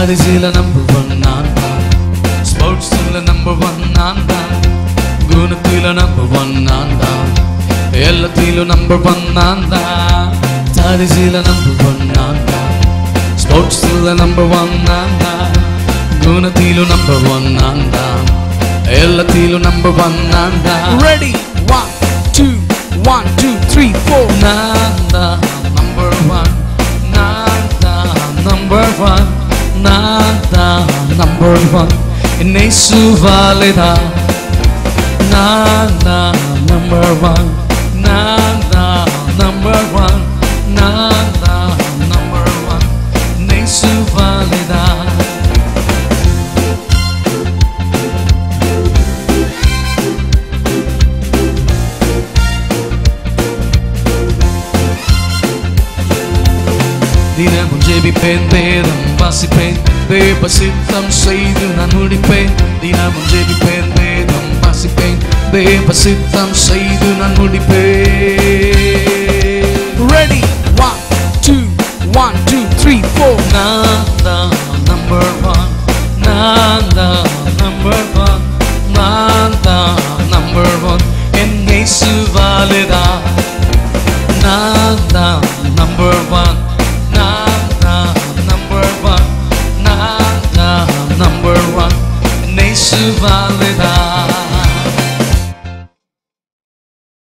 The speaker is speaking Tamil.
Studiesல number one நான் தான், ஸ்போர்ட்ஸ்ல number one நான் தான், குணத்தில number one நான் தான், எல்லாத்திலும் number one நான் தான். Studiesல number one நான் தான், ஸ்போர்ட்ஸ்ல number one நான் தான், குணத்திலும் number one நான் தான், எல்லாத்திலும் number one நான் தான். Ready? 1, 2, 1, 2, 3, 4. நான் தான் number one, நான் தான் number one, நான் தான் number one. என்னை சுவாலிதான் நான் தான் number one, நான் தான் number one, நான் தான் number one. என்னை சுவாலிதான். தினமும் ஜெபிப்பேன், வேதம் வாசிப்பேன், தேவ சித்தம் செய்து நான் முடிப்பேன். தினமும் ஜெபிப்பேன், வேதம் வாசிப்பேன், தேவ சித்தம் செய்து நான் முடிப்பேன். Ready? 1, 2, 1, 2, 3, 4. நான் தான் number one, நான் தான் number one, நான் தான் number one. என்னை சுவாலிதான் நான் தான் number one,